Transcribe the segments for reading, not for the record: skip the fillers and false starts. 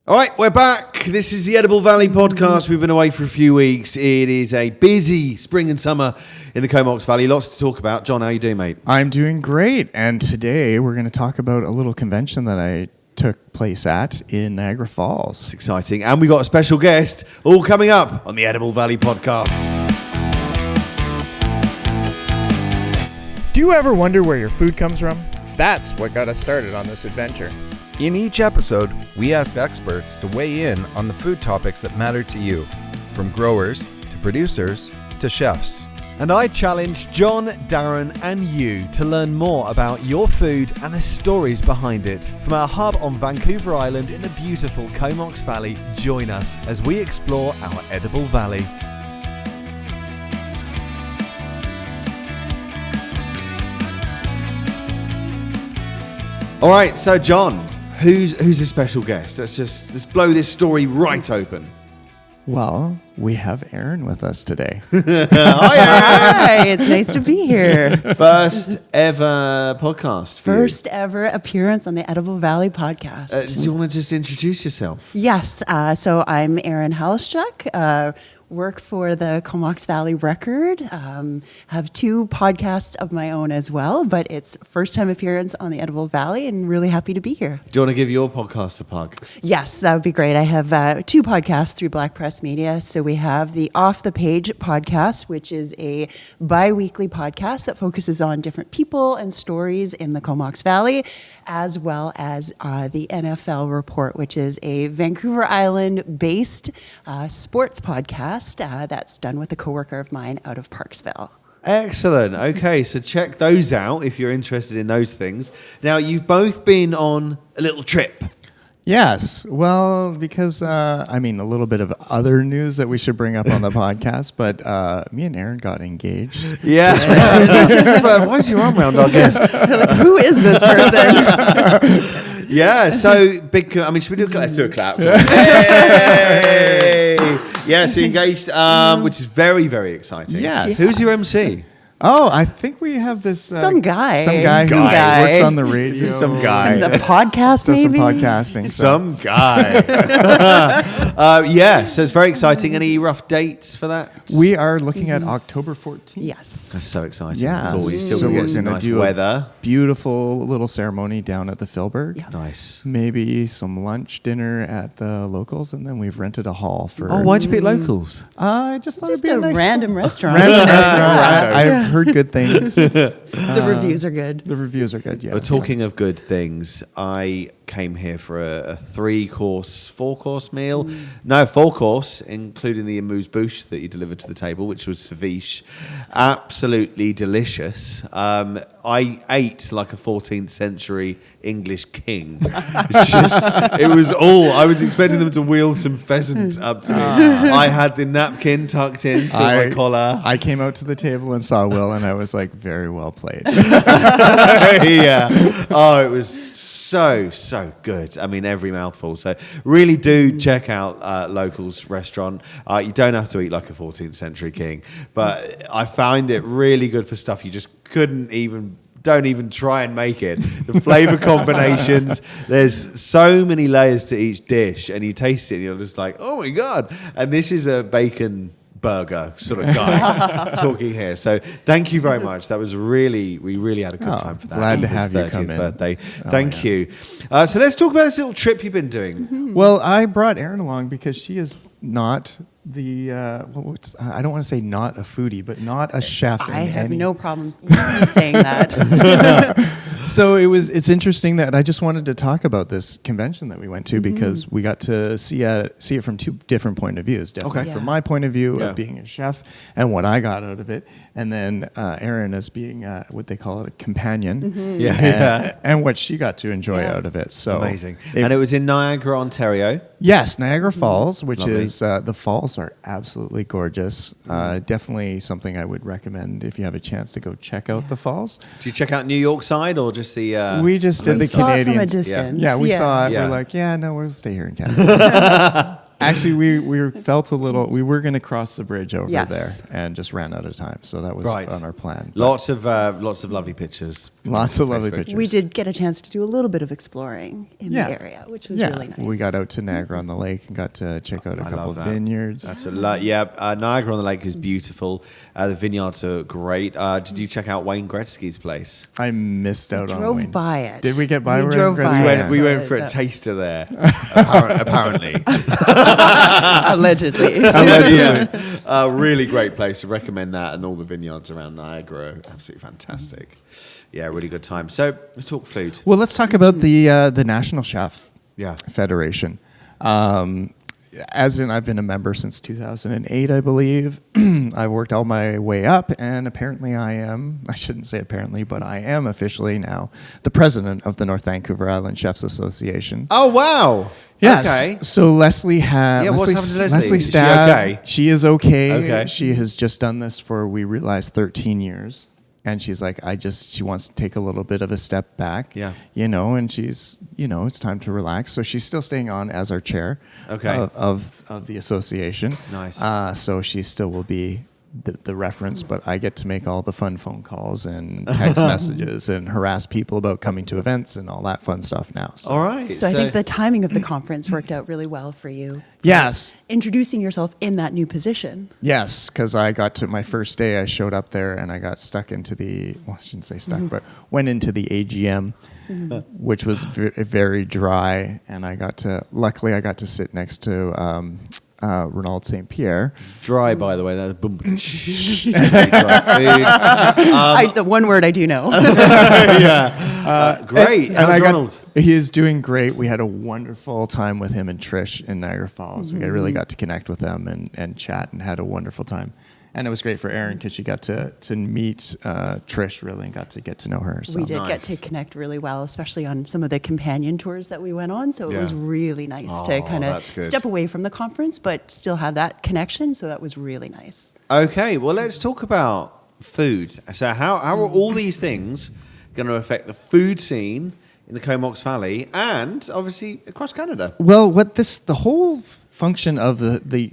All right, we're back. This is the Edible Valley podcast. We've been away for a few weeks. It is a busy spring and summer in the Comox Valley. Lots to talk about. John, how you doing, mate? I'm doing great. And today we're going to talk about a little convention that I took place at in Niagara Falls. It's exciting. And we got a special guest all coming up on the Edible Valley podcast. Do you ever wonder where your food comes from? That's what got us started on this adventure. In each episode, we ask experts to weigh in on the food topics that matter to you, from growers to producers to chefs. And I challenge John, Darren and you to learn more about your food and the stories behind it. From our hub on Vancouver Island in the beautiful Comox Valley, join us as we explore our Edible Valley. All right, so John, who's the special guest? Let's blow this story right open. Well, we have Erin with us today. Hi, it's nice to be here. First ever podcast. First ever appearance on the Edible Valley podcast. Do you want to just introduce yourself? Yes, so I'm Erin Halstuck. Work for the Comox Valley Record. Have two podcasts of my own as well, but it's first time appearance on the Edible Valley and really happy to be here. Do you want to give your podcast a plug? Yes, that would be great. I have two podcasts through Black Press Media. So we have the Off the Page podcast, which is a bi-weekly podcast that focuses on different people and stories in the Comox Valley, as well as the NFL Report, which is a Vancouver Island-based sports podcast that's done with a coworker of mine out of Parksville. Excellent. Okay, so check those out if you're interested in those things. Now, you've both been on a little trip. Yes. Well, because, a little bit of other news that we should bring up on the podcast, but me and Erin got engaged. Yeah. Why is your arm round our guest? Like, who is this person? Yeah, so big. Should we do a clap? Let's do a clap. Hey! Yeah, so engaged, which is very, very exciting. Yes. Who's your MC? Oh, I think we have this... Some guy. Some guy. Works on the radio. Just some guy. And the podcast, Does maybe? some podcasting. Some guy. So it's very exciting. Any rough dates for that? We are looking at October 14th. Yes. That's so exciting. Yeah. Cool. You still So get we're some gonna nice do weather. Beautiful little ceremony down at the Philberg. Yeah. Nice. Maybe some lunch, dinner at the locals, and then we've rented a hall for... Oh, why'd you pick locals? I just thought Just it'd be a nice random restaurant. random restaurant. I've heard good things. The reviews are good. The reviews are good, yeah. Well, talking of good things, I came here for a 4-course meal. No, 4-course, including the amuse-bouche that you delivered to the table, which was ceviche. Absolutely delicious. I ate like a 14th century English king. It was all, I was expecting them to wheel some pheasant up to me. I had the napkin tucked into my collar. I came out to the table and saw Will, and I was like, very well played. Yeah. Oh, it was so good. I mean, every mouthful. So really do check out Locals Restaurant. You don't have to eat like a 14th century king, but I found it really good for stuff you just don't even try and make it. The flavor combinations, there's so many layers to each dish, and you taste it and you're just like, oh my God. And this is a bacon burger sort of guy talking here. So thank you very much. That was we really had a good time for that. Glad to His have you 30th come in. birthday. Thank you. So let's talk about this little trip you've been doing. Well, I brought Erin along because she is not the, I don't want to say not a foodie, but not a chef. I have no problems you saying that. So it's interesting that I just wanted to talk about this convention that we went to because we got to see it from two different point of views. Definitely Okay. from my point of view Yeah. of being a chef and what I got out of it, and then Erin as being what they call it, a companion, and what she got to enjoy out of it. So Amazing. And it was in Niagara, Ontario. Yes, Niagara Falls, which Lovely. is the falls are absolutely gorgeous. Definitely something I would recommend if you have a chance to go check out the falls. Do you check out New York side or just the... We just did the Saw it Canadian. from a distance. Yeah, we saw it. Yeah. We're like, we'll stay here in Canada. Actually, we felt a little. We were going to cross the bridge over Yes. there, and just ran out of time. So that was Right. on our plan. But Lots of lovely pictures. lots of lovely Facebook. pictures. We did get a chance to do a little bit of exploring in Yeah. the area, which was really nice. We got out to Niagara on the Lake and got to check out a I couple love of that. vineyards. That's a lot. Yeah, Niagara on the Lake is beautiful. The vineyards are great. Did you check out Wayne Gretzky's place? I missed out on drove Wayne. by it. Did we get by? We Wayne drove Gretzky? by We it. went, we went for a But- taster there, apparently. Allegedly. Yeah. Really great place. I recommend that, and all the vineyards around Niagara are absolutely fantastic. Yeah, really good time. So let's talk food. Well, let's talk about the National Chef Yeah. Federation. As in, I've been a member since 2008, I believe. I've worked all my way up, and apparently I shouldn't say apparently, but I am officially now the president of the North Vancouver Island Chefs Association. Oh wow. Yes. Okay. So Leslie has. Yeah, what's happened to Leslie? Is she Stabb, okay? She is okay. Okay. She has just done this for, we realized, 13 years. And she's like, she wants to take a little bit of a step back. Yeah. And she's, it's time to relax. So she's still staying on as our chair Okay. of the association. Nice. So she still will be the reference, but I get to make all the fun phone calls and text messages and harass people about coming to events and all that fun stuff now. So. All right. So I think the timing of the conference worked out really well for you. Yes. Introducing yourself in that new position. Yes, because I got to my first day, I showed up there and I got stuck into I shouldn't say stuck, but went into the AGM, which was very dry. And luckily I got to sit next to Ronald St. Pierre. dry, by the way. That's boom. Very dry food. The one word I do know. Great. How's Ronald? He is doing great. We had a wonderful time with him and Trish in Niagara Falls. We really got to connect with them and chat and had a wonderful time. And it was great for Erin because she got to meet Trish really and got to get to know her. So. We did Nice. get to connect really well, especially on some of the companion tours that we went on. So it Yeah. was really nice to kind that's of good. step away from the conference, but still have that connection. So that was really nice. Okay, well, let's talk about food. So how are all these things going to affect the food scene in the Comox Valley and obviously across Canada? Well, the whole function of the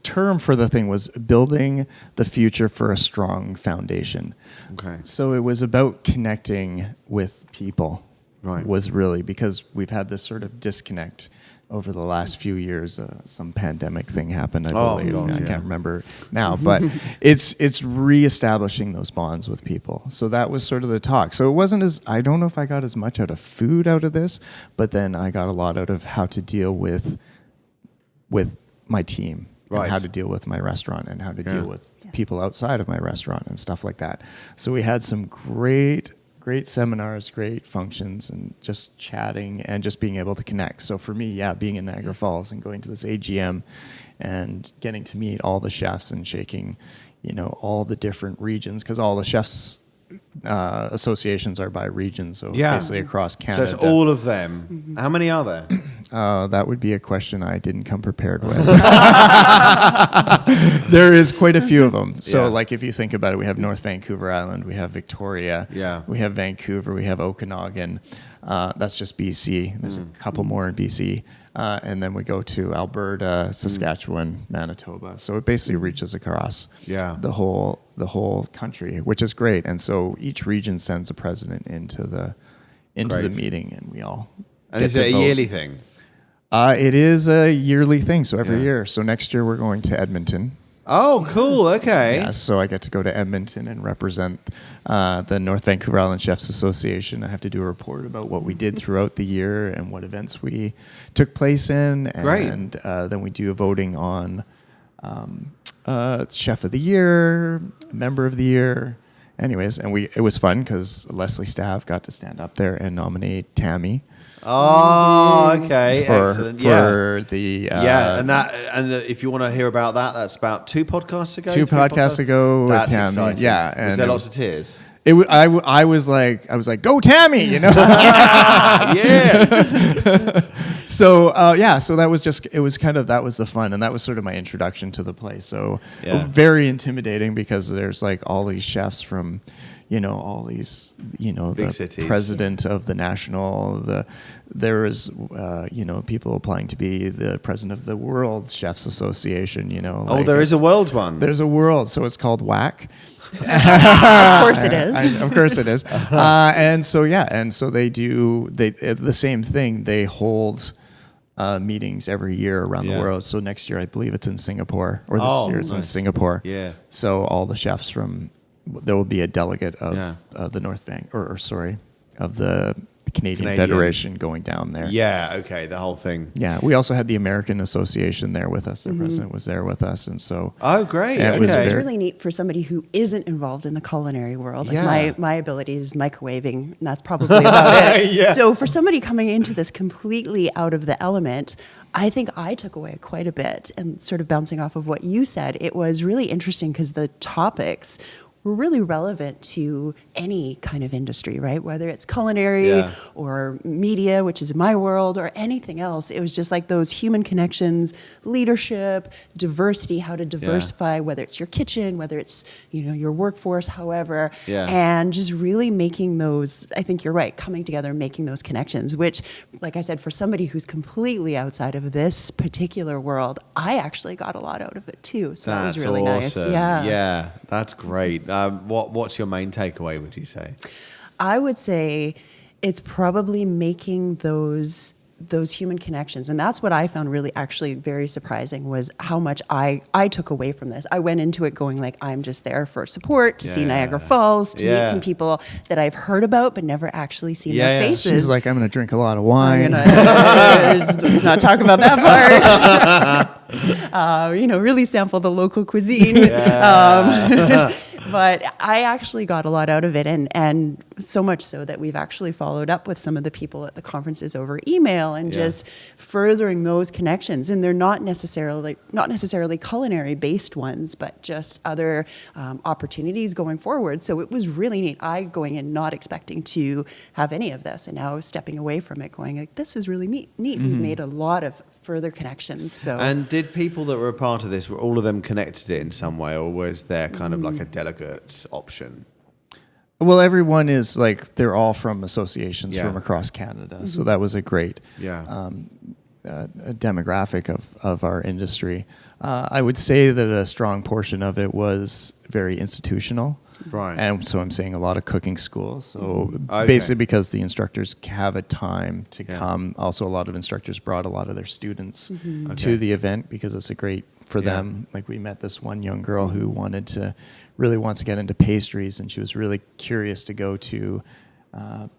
term for the thing was building the future for a strong foundation. Okay. So it was about connecting with people. Right. Was really because we've had this sort of disconnect over the last few years. Some pandemic thing happened, I believe. God, I yeah. can't remember now, but it's reestablishing those bonds with people. So that was sort of the talk. So it wasn't I don't know if I got as much out of food out of this, but then I got a lot out of how to deal with my team, Right. and how to deal with my restaurant, and how to deal with people outside of my restaurant and stuff like that. So we had some great seminars, great functions, and just chatting and just being able to connect. So for me, being in Niagara Falls and going to this AGM and getting to meet all the chefs and shaking, all the different regions, because all the chefs associations are by region, so basically across Canada. So it's all of them. How many are there? That would be a question I didn't come prepared with. There is quite a few of them. So, Yeah. if you think about it, we have North Vancouver Island, we have Victoria, we have Vancouver, we have Okanagan. That's just BC. There's a couple more in BC. And then we go to Alberta, Saskatchewan, Manitoba. So it basically reaches across the whole country, which is great. And so each region sends a president into the meeting, and we all. And get is to it a vote. yearly thing? It is a yearly thing, so every year. So next year we're going to Edmonton. Oh, cool. Okay. Yeah, so I get to go to Edmonton and represent the North Vancouver Island Chefs Association. I have to do a report about what we did throughout the year and what events we took place in. And then we do a voting on Chef of the Year, Member of the Year. Anyways, and it was fun because Leslie Stabb got to stand up there and nominate Tammy. Oh, okay. Excellent. For the and if you want to hear about that, that's about 2 podcasts ago. 2 podcasts ago with That's Tammy. exciting. Yeah, Was there lots of tears? I was like, go Tammy, Yeah. So so that was that was the fun, and that was sort of my introduction to the place. So very intimidating because there's all these chefs from, all these, Big the cities. president of the national, there was, people applying to be the president of the World Chefs Association, There is a world one. There's a world, so it's called WAC. Of course it is. Of course it is. And so they do the same thing. They hold meetings every year around the world. So next year, I believe it's in Singapore, or this year it's in Singapore. Yeah. So all the chefs there will be a delegate of the North Bank, of the Canadian Federation going down there. Yeah, okay, the whole thing. Yeah, we also had the American Association there with us. The president was there with us, and so. Oh, great! It okay. was It's really neat for somebody who isn't involved in the culinary world. Like my ability is microwaving, and that's probably about it. So for somebody coming into this completely out of the element, I think I took away quite a bit. And sort of bouncing off of what you said, it was really interesting because the topics were really relevant to any kind of industry, right? Whether it's culinary or media, which is my world, or anything else. It was just like those human connections, leadership, diversity, how to diversify, whether it's your kitchen, whether it's, your workforce, however. Yeah. And just really making those, I think you're right, coming together, making those connections, which, like I said, for somebody who's completely outside of this particular world, I actually got a lot out of it too. So that was really nice. Yeah. Yeah, that's great. What's your main takeaway, would you say? I would say it's probably making those human connections. And that's what I found really actually very surprising, was how much I took away from this. I went into it going like, I'm just there for support, to see Niagara Falls, to meet some people that I've heard about but never actually seen their faces. She's like, I'm going to drink a lot of wine. Let's not talk about that part. Really sample the local cuisine. But I actually got a lot out of it, and so much so that we've actually followed up with some of the people at the conferences over email and just furthering those connections. And they're not necessarily culinary based ones, but just other opportunities going forward. So it was really neat. I going in not expecting to have any of this, and now stepping away from it, going like, this is really neat. We've made a lot of further connections. So. And did people that were a part of this, were all of them connected in some way, or was there kind of like a delegate option? Well, everyone is like, they're all from associations from across Canada. So that was a great demographic of our industry. I would say that a strong portion of it was very institutional. Right. And so I'm saying a lot of cooking schools. So basically because the instructors have a time to come. Also, a lot of instructors brought a lot of their students to the event because it's a great for them. Like we met this one young girl who really wants to get into pastries, and she was really curious to go to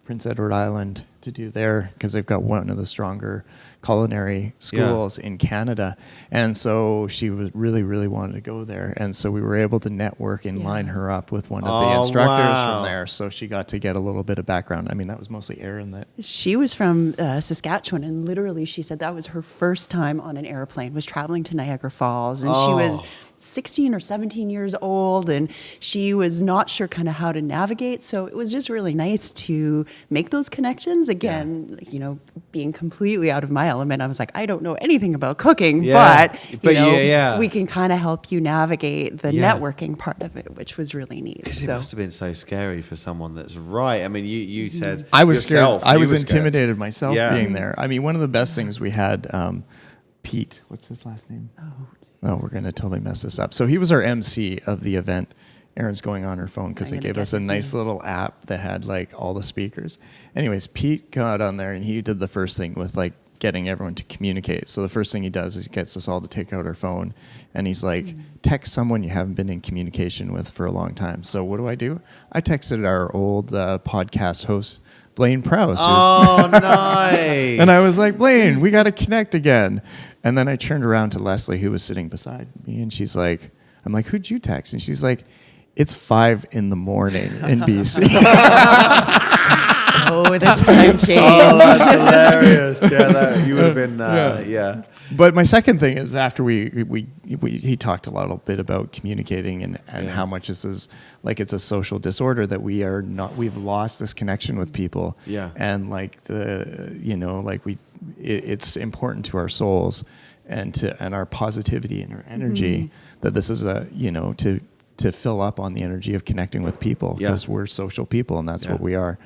Prince Edward Island to do there, because they've got one of the stronger culinary schools in Canada. And so she was really wanted to go there. And so we were able to network and line her up with one of the instructors from there. So she got to get a little bit of background. I mean, that was mostly Erin. She was from Saskatchewan, and literally she said that was her first time on an airplane, was traveling to Niagara Falls. And she was 16 or 17 years old, and she was not sure kind of how to navigate. So it was just really nice to make those connections. Again, being completely out of my element, I was like, I don't know anything about cooking, but we can kind of help you navigate the networking part of it, which was really neat. Because it must have been so scary for someone that's right. I mean, you said I was yourself, scared. I was intimidated myself being there. I mean, one of the best things we had, Pete, what's his last name? Oh, we're going to totally mess this up. So he was our MC of the event. Erin's going on her phone because they gave us a nice little app that had like all the speakers. Anyways, Pete got on there and he did the first thing with like getting everyone to communicate. So the first thing he does is he gets us all to take out our phone, and he's like, text someone you haven't been in communication with for a long time. So what do? I texted our old podcast host, Blaine Prowse. Oh, nice. And I was like, Blaine, we got to connect again. And then I turned around to Leslie, who was sitting beside me, and she's like, I'm like, who'd you text? And she's like, it's 5 a.m. in BC. Oh, the time change. Oh, that's hilarious. Yeah, you would have been, But my second thing is, after he talked a little bit about communicating and how much this is like it's a social disorder, that we've lost this connection with people. Yeah. And like it's important to our souls and our positivity and our energy that this is to to fill up on the energy of connecting with people, because we're social people, and that's what we are.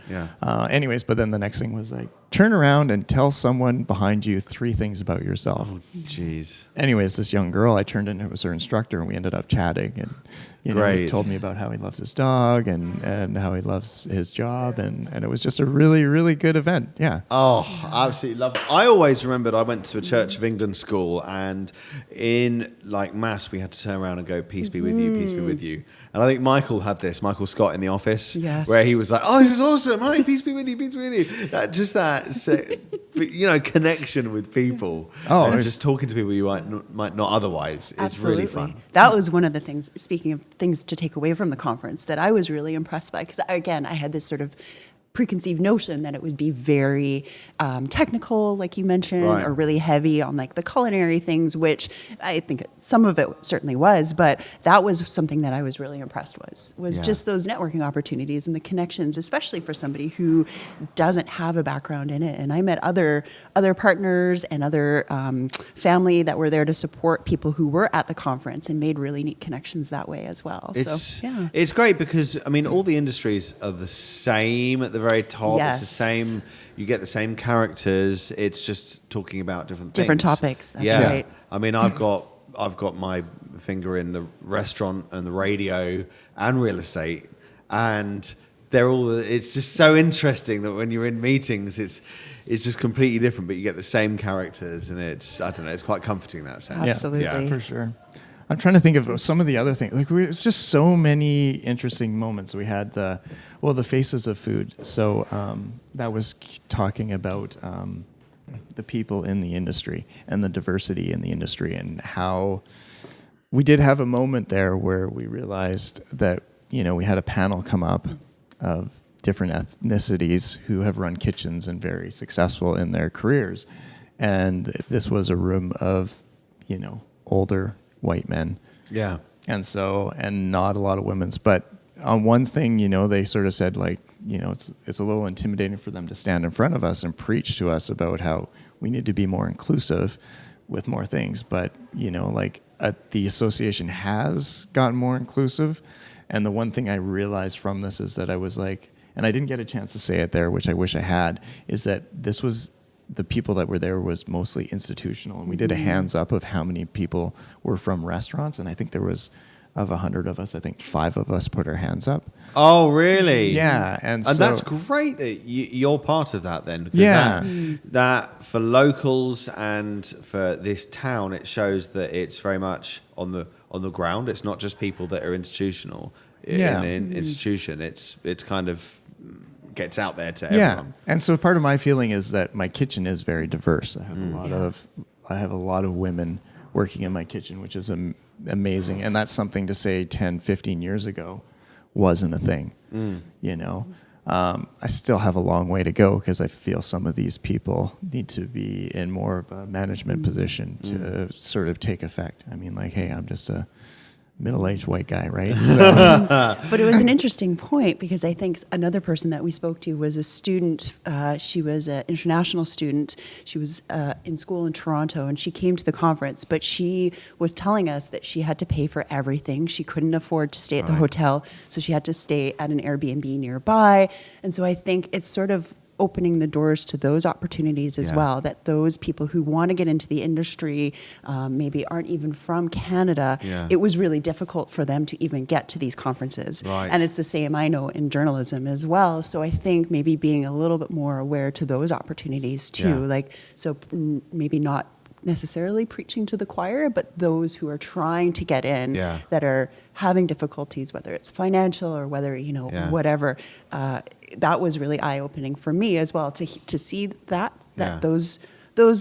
Anyways, but then the next thing was like, turn around and tell someone behind you 3 things about yourself. Oh, jeez. Anyways, this young girl, I turned into was her instructor, and we ended up chatting, and he told me about how he loves his dog and how he loves his job, and it was just a really, really good event. Yeah. Oh, absolutely love it. I always remembered I went to a Church of England school, and in like mass we had to turn around and go, peace be with you, peace be with you. And I think Michael had this, Michael Scott in the office, where he was like, oh, this is awesome. Hi, peace be with you, peace be with you. Connection with people. Oh, and just talking to people you might not otherwise. It's really fun. That was one of the things, speaking of things to take away from the conference, that I was really impressed by. Because, again, I had this sort of preconceived notion that it would be very technical, like you mentioned, or really heavy on like the culinary things, which I think some of it certainly was, but that was something that I was really impressed was just those networking opportunities and the connections, especially for somebody who doesn't have a background in it. And I met other partners and other family that were there to support people who were at the conference and made really neat connections that way as well. It's great because, I mean, all the industries are the same at the very top. It's the same. You get the same characters. It's just talking about different topics. That's right. I mean, I've got my finger in the restaurant and the radio and real estate, and they're all. It's just so interesting that when you're in meetings, it's just completely different, but you get the same characters, and it's quite comforting in that sense. Absolutely, yeah, for sure. I'm trying to think of some of the other things. Like, it's just so many interesting moments. We had the faces of food. So that was talking about the people in the industry and the diversity in the industry, and how we did have a moment there where we realized that, we had a panel come up of different ethnicities who have run kitchens and very successful in their careers. And this was a room of, older white men. Yeah. And not a lot of women's. But on one thing, they sort of said, like, it's a little intimidating for them to stand in front of us and preach to us about how we need to be more inclusive with more things. But, the association has gotten more inclusive. And the one thing I realized from this is that I was like, and I didn't get a chance to say it there, which I wish I had, is that this was, the people that were there was mostly institutional. And we did a hands up of how many people were from restaurants. And I think there was, of 100 of us, I think 5 of us put our hands up. Oh, really? Yeah. And that's great that you're part of that then. Because that for locals and for this town, it shows that it's very much on the ground. It's not just people that are institutional in an institution. It's kind of gets out there to everyone. And so part of my feeling is that my kitchen is very diverse. I have a lot of women working in my kitchen, which is amazing. And that's something to say 10, 15 years ago wasn't a thing. I still have a long way to go, because I feel some of these people need to be in more of a management position to sort of take effect. I mean, like, hey, I'm just a middle-aged white guy, right? So. But it was an interesting point, because I think another person that we spoke to was a student. She was an international student. She was in school in Toronto, and she came to the conference, but she was telling us that she had to pay for everything. She couldn't afford to stay at the hotel, so she had to stay at an Airbnb nearby. And so I think it's sort of opening the doors to those opportunities as well, that those people who want to get into the industry maybe aren't even from Canada. It was really difficult for them to even get to these conferences. And it's the same, I know, in journalism as well. So I think maybe being a little bit more aware to those opportunities too, maybe not necessarily preaching to the choir, but those who are trying to get in that are having difficulties, whether it's financial or whether, whatever. That was really eye-opening for me as well, to see that those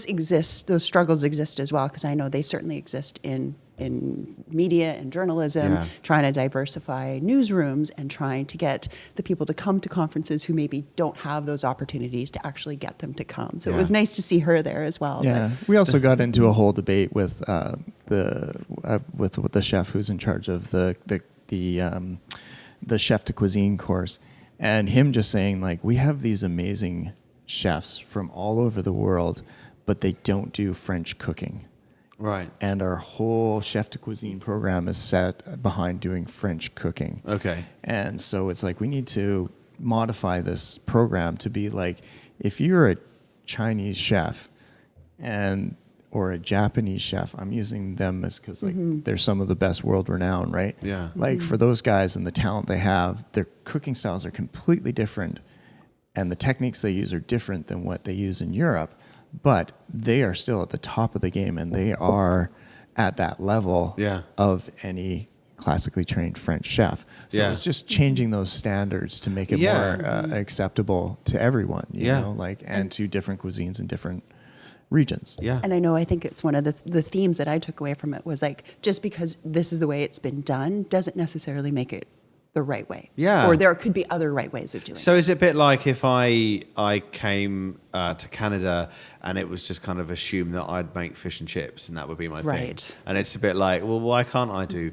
exist, those struggles exist as well, because I know they certainly exist in media and journalism, trying to diversify newsrooms and trying to get the people to come to conferences who maybe don't have those opportunities to actually get them to come. So it was nice to see her there as well. Yeah, we also got into a whole debate with the chef who's in charge of the chef to cuisine course, and him just saying, like, we have these amazing chefs from all over the world, but they don't do French cooking. Right. And our whole chef de cuisine program is set behind doing French cooking. Okay. And so it's like we need to modify this program to be like, if you're a Chinese chef or a Japanese chef, I'm using them as because like they're some of the best world renowned, right? Yeah. Like for those guys and the talent they have, their cooking styles are completely different, and the techniques they use are different than what they use in Europe. But they are still at the top of the game, and they are at that level of any classically trained French chef. So it's just changing those standards to make it more acceptable to everyone, you know, like and to different cuisines and different regions. Yeah. And I think it's one of the themes that I took away from it was like, just because this is the way it's been done doesn't necessarily make it the right way. Yeah. Or there could be other right ways of doing it. So is it a bit like if I came to Canada and it was just kind of assumed that I'd make fish and chips and that would be my thing? And it's a bit like, well, why can't I do,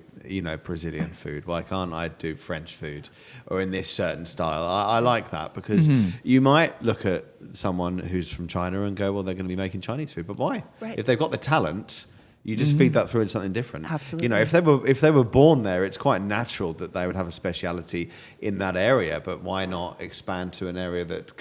Brazilian food? Why can't I do French food or in this certain style? I like that because you might look at someone who's from China and go, well, they're going to be making Chinese food, but why? Right. If they've got the talent, you just feed that through into something different. Absolutely. If they were born there, it's quite natural that they would have a speciality in that area. But why not expand to an area that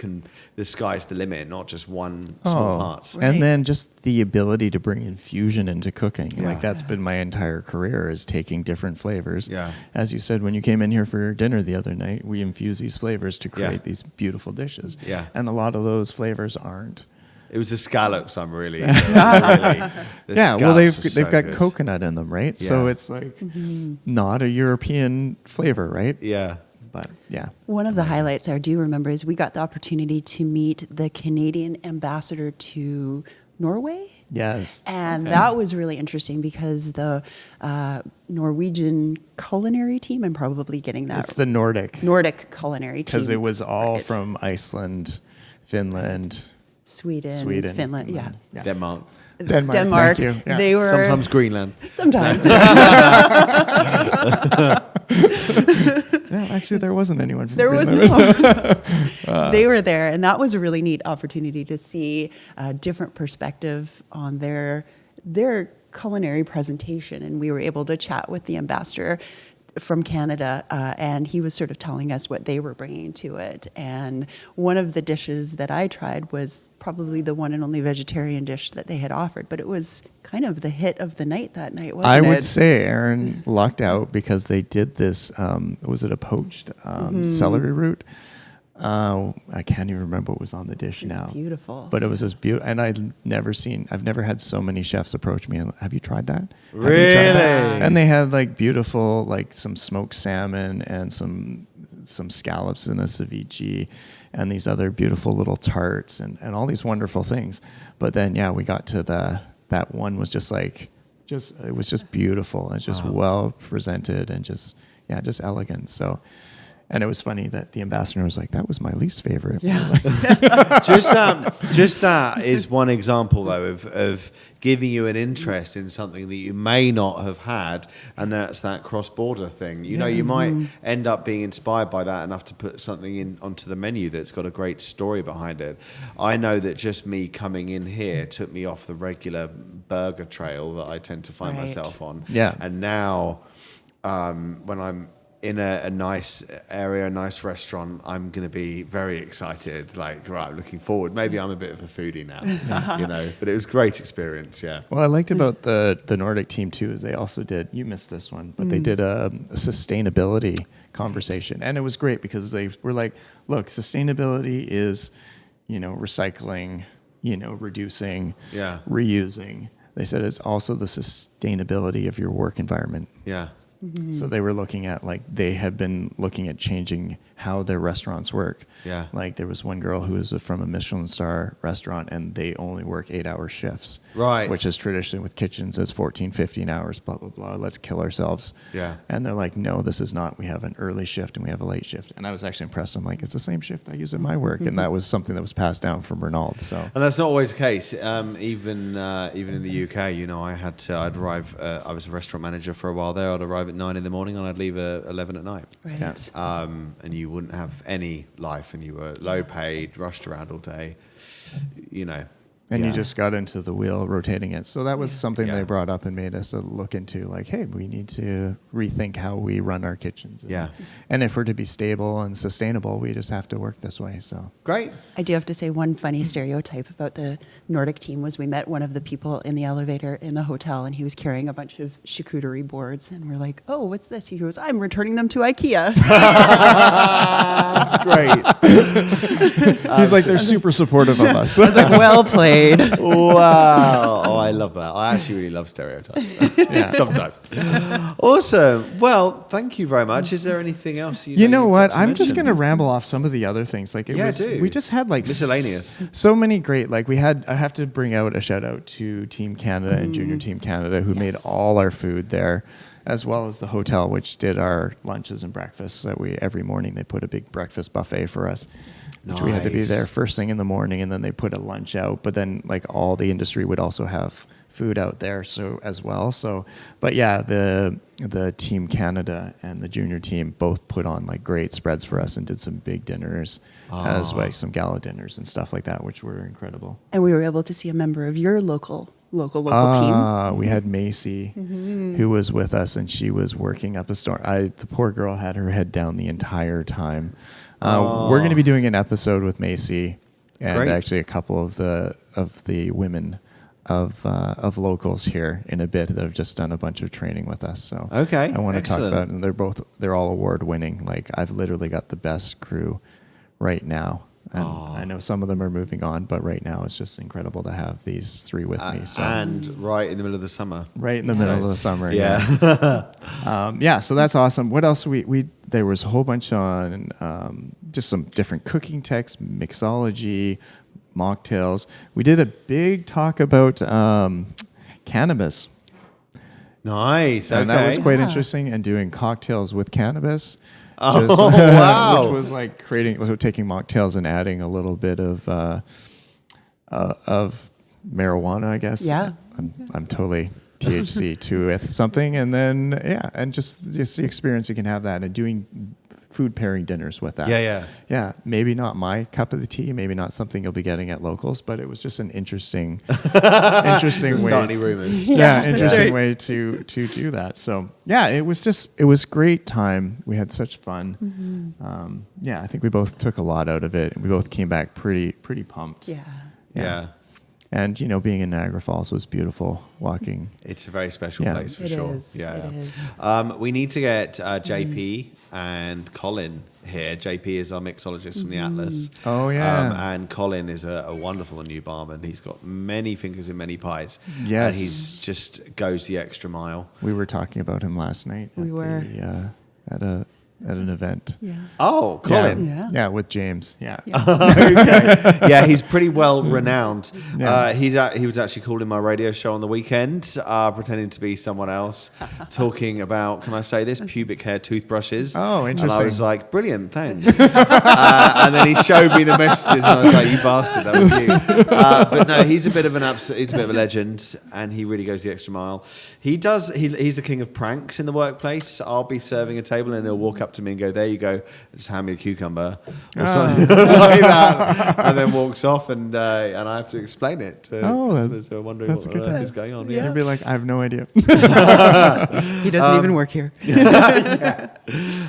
the sky's the limit, not just one small part. Right. And then just the ability to bring infusion into cooking. Like that's been my entire career, is taking different flavors. Yeah. As you said, when you came in here for dinner the other night, we infuse these flavors to create these beautiful dishes. Yeah. And a lot of those flavors aren't. It was the scallops. I'm really, they've got coconut in them, right? Yeah. So it's like not a European flavor, right? Yeah. But yeah. One of the highlights I do remember is we got the opportunity to meet the Canadian ambassador to Norway. Yes. And that was really interesting because the Norwegian culinary team, I'm probably getting that. It's the Nordic culinary team. because it was all from Iceland, Finland, Sweden, Finland, Denmark. Denmark. Thank you. Yeah. They were Sometimes Greenland. Sometimes. Actually, there wasn't anyone from There Finland. wasn't. They were there, and that was a really neat opportunity to see a different perspective on their culinary presentation. And we were able to chat with the ambassador from Canada, and he was sort of telling us what they were bringing to it. And one of the dishes that I tried was probably the one and only vegetarian dish that they had offered, but it was kind of the hit of the night that night, wasn't it? I would say Erin lucked out because they did this, was it a poached celery root? I can't even remember what was on the dish now. It's beautiful. But it was just beautiful. And I've never had so many chefs approach me. Have you tried that? Really? Have you tried that? And they had like beautiful, like some smoked salmon and some scallops in a ceviche and these other beautiful little tarts and all these wonderful things. But then, we got to that one was just like, it was just beautiful. It's just well presented and just elegant. So, and it was funny that the ambassador was like, that was my least favorite. Yeah. Just that is one example, though, of giving you an interest in something that you may not have had, and that's that cross-border thing. You might end up being inspired by that enough to put something onto the menu that's got a great story behind it. I know that just me coming in here took me off the regular burger trail that I tend to find myself on. Yeah. And now, when I'm in a nice area, a nice restaurant, I'm going to be very excited. Like, right, I'm looking forward. Maybe I'm a bit of a foodie now, but it was a great experience, Well, I liked about the Nordic team, too, is they also did, you missed this one, but they did a sustainability conversation. And it was great because they were like, look, sustainability is, recycling, reducing, reusing. They said it's also the sustainability of your work environment. Yeah. So they were looking at, they had been looking at changing how their restaurants work. Yeah. Like there was one girl who was from a Michelin star restaurant and they only work 8-hour shifts. Right. Which is traditionally with kitchens as 14, 15 hours, blah, blah, blah. Let's kill ourselves. Yeah. And they're like, no, this is not. We have an early shift and we have a late shift. And I was actually impressed. I'm like, it's the same shift I use at my work. And that was something that was passed down from Renaud. So. And that's not always the case. Even in the UK, I'd arrive, I was a restaurant manager for a while there. I'd arrive at 9 in the morning and I'd leave at 11 at night. Right. Yeah. And you wouldn't have any life and you were low paid, rushed around all day. And you Yeah. just got into the wheel rotating it. So that was something Yeah. they brought up and made us look into, like, hey, we need to rethink how we run our kitchens. Yeah. And if we're to be stable and sustainable, we just have to work this way. So Great. I do have to say one funny stereotype about the Nordic team was we met one of the people in the elevator in the hotel, and he was carrying a bunch of charcuterie boards, and we're like, oh, what's this? He goes, I'm returning them to IKEA. Great. he's like, they're super supportive of us. I was like, well played. Wow. Oh, I love that. I actually really love stereotypes. Yeah. Sometimes. Awesome. Well, thank you very much. Is there anything else You know you've what? got to I'm just mention? going to ramble off some of the other things. Like Yeah, do. we just had like Miscellaneous. so many great. Like I have to bring out a shout out to Team Canada and Junior Team Canada who made all our food there, as well as the hotel, which did our lunches and breakfasts. That every morning they put a big breakfast buffet for us. Which we had to be Nice. there first thing in the morning, and then they put a lunch out. But then, like, all the industry would also have food out there, so as well. So, but yeah, the Team Canada and the junior team both put on like great spreads for us and did some big dinners, as well as some gala dinners and stuff like that, which were incredible. And we were able to see a member of your local team. We had Macy, who was with us, and she was working up a storm. The poor girl had her head down the entire time. We're going to be doing an episode with Macy and Great. actually a couple of the women of locals here in a bit that have just done a bunch of training with us. So Okay, I want to talk excellent. about, and they're all award winning. Like, I've literally got the best crew right now. And I know some of them are moving on, but right now it's just incredible to have these three with me. So And right in the middle of the summer. right in the middle of the summer. Yeah. So that's awesome. What else? There was a whole bunch on just some different cooking texts, mixology, mocktails. We did a big talk about cannabis. Nice. And that was Okay. quite interesting. And doing cocktails with cannabis. Oh, wow. Which was like taking mocktails and adding a little bit of marijuana, I guess. Yeah. I'm totally THC to it, something, and then and just the experience you can have that, and doing food pairing dinners with that. Yeah. Maybe not my cup of the tea, maybe not something you'll be getting at locals, but it was just an interesting way. Start any rumors. Interesting way to do that. So it was great time. We had such fun. I think we both took a lot out of it, and we both came back pretty pumped. Yeah. And being in Niagara Falls was beautiful. Walking. It's a very special Yeah. place for It sure. is. Yeah. It is. We need to get JP and Colin here. JP is our mixologist from the Atlas. Oh, yeah. And Colin is a wonderful new barman. He's got many fingers in many pies. Yes. And he's just goes the extra mile. We were talking about him last night. We were. At an event. Yeah. Oh, Colin. Yeah. With James. Yeah. Okay. Yeah, he's pretty well renowned. Yeah. He was actually called in my radio show on the weekend, pretending to be someone else, talking about, can I say this, pubic hair toothbrushes. Oh, And I interesting. was like, brilliant, thanks. And then he showed me the messages, and I was like, you bastard, that was you. But no, he's a bit of a legend, and he really goes the extra mile. He's the king of pranks in the workplace. I'll be serving a table, and he'll walk up to me and go, there you go, just hand me a cucumber or something like that, and then walks off, and I have to explain it to customers who are wondering what on earth is going on. You'd be like, I have no idea. He doesn't even work here.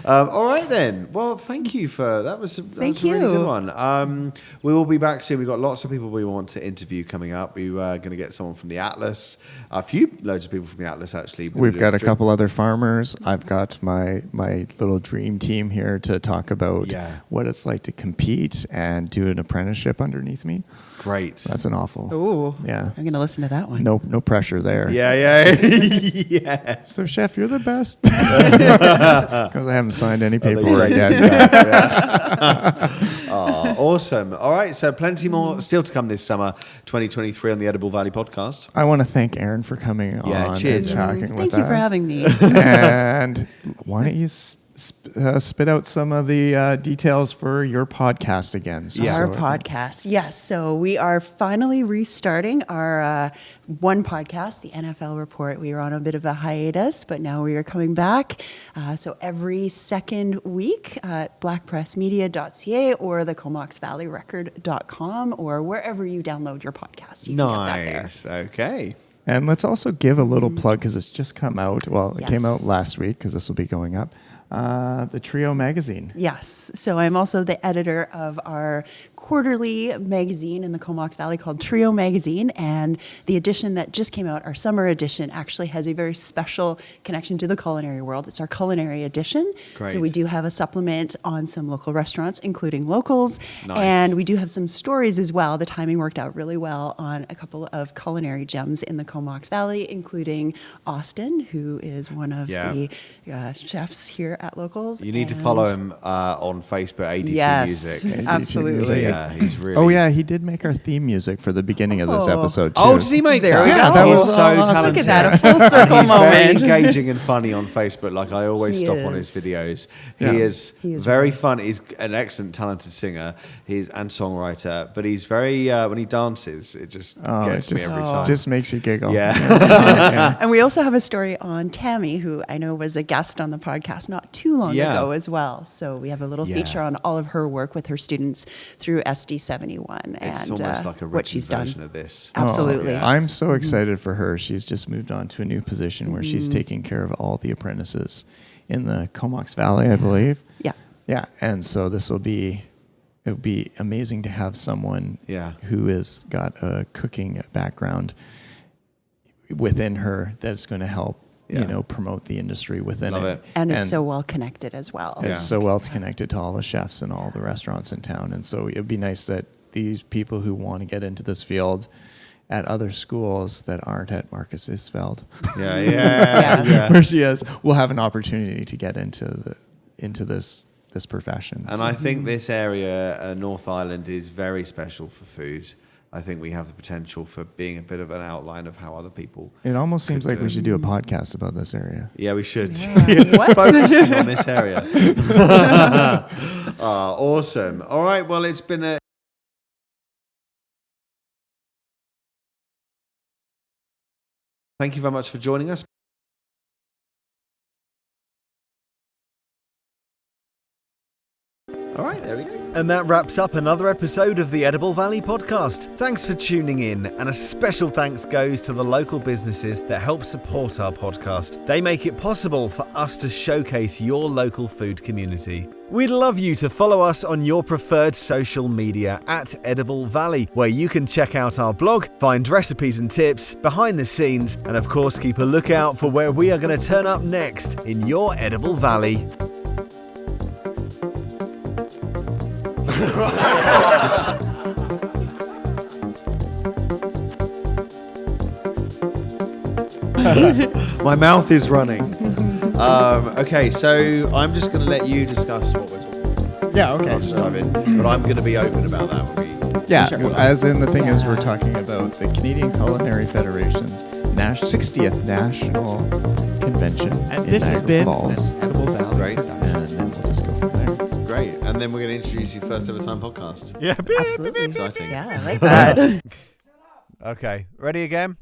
All right then. Well, thank you for that. Was a really good one. We will be back soon. We've got lots of people we want to interview coming up. We were going to get someone from the Atlas. Loads of people from the Atlas actually. We've got a couple other farmers. I've got my little dream team here to talk about what it's like to compete and do an apprenticeship underneath me. Great. That's an awful. Oh, Yeah. I'm going to listen to that one. No pressure there. Yeah. So, chef, you're the best. Because I haven't signed any paperwork yet. Awesome. All right. So plenty more still to come this summer, 2023 on the Edible Valley podcast. I want to thank Erin for coming on cheers, and Erin. talking with us. Thank you for having me. And why don't you spit out some of the details for your podcast again. Our podcast, yes. So we are finally restarting our one podcast, the NFL Report. We were on a bit of a hiatus, but now we are coming back. So every second week at blackpressmedia.ca or the comoxvalleyrecord.com or wherever you download your podcast. You can get that there. Nice. Okay. And let's also give a little plug because it's just come out. Well, it came out Yes. last week because this will be going up. The Trio magazine. Yes. So I'm also the editor of our quarterly magazine in the Comox Valley called Trio Magazine. And the edition that just came out, our summer edition, actually has a very special connection to the culinary world. It's our culinary edition. Great. So we do have a supplement on some local restaurants, including locals. Nice. And we do have some stories as well. The timing worked out really well on a couple of culinary gems in the Comox Valley, including Austin, who is one of the chefs here at Locals. You need to follow him on Facebook, ADT Yes, Music. absolutely. Yeah, he's really. Oh, yeah, he did make our theme music for the beginning of this episode, too. Oh, did he make There that? we Yeah, go. that He's was so awesome. talented. Look at that, a full And circle he's very moment. engaging and funny on Facebook. Like I always He stop on his is. videos. Yeah. He is is very really fun. He's an excellent, talented singer. He's and songwriter. But he's very when he dances, it just gets me every time. Just makes you giggle. Yeah. And we also have a story on Tammy, who I know was a guest on the podcast not too long ago as well. So we have a little feature on all of her work with her students through SD71 It's and almost like a what written she's done. version of this. Absolutely. yeah. I'm so excited for her. She's just moved on to a new position where she's taking care of all the apprentices in the Comox Valley, I believe. Yeah. Yeah, and so it would be amazing to have someone who has got a cooking background within her that's going to help, promote the industry within Love it. And is so well connected as well. Is so well connected to all the chefs and all the restaurants in town. And so it'd be nice that these people who want to get into this field at other schools that aren't at Marcus Isfeld, Yeah. where she is, will have an opportunity to get into this profession. And I think this area, North Island, is very special for food. I think we have the potential for being a bit of an outline of how other people. It almost seems like we should do a podcast about this area. Yeah, we should. What? Focusing on this area. Awesome. All right. Well, it's been a. Thank you very much for joining us. All right, there we go. And that wraps up another episode of the Edible Valley podcast. Thanks for tuning in, and a special thanks goes to the local businesses that help support our podcast. They make it possible for us to showcase your local food community. We'd love you to follow us on your preferred social media at Edible Valley, where you can check out our blog, find recipes and tips, behind the scenes, and of course keep a lookout for where we are going to turn up next in your Edible Valley. My mouth is running. Okay, so I'm just going to let you discuss what we're talking about. Yeah, okay. I'll just dive in, but I'm going to be open about that when we. Yeah, Sure. as in the thing is we're talking about the Canadian Culinary Federation's 60th National Convention And in this has Niagara been Falls. an Edible Valley Great. production. And then we'll just go from there. Great, and then we're going to introduce you first ever time podcast. Yeah. Absolutely. Exciting. Yeah, I like that. Okay, ready again?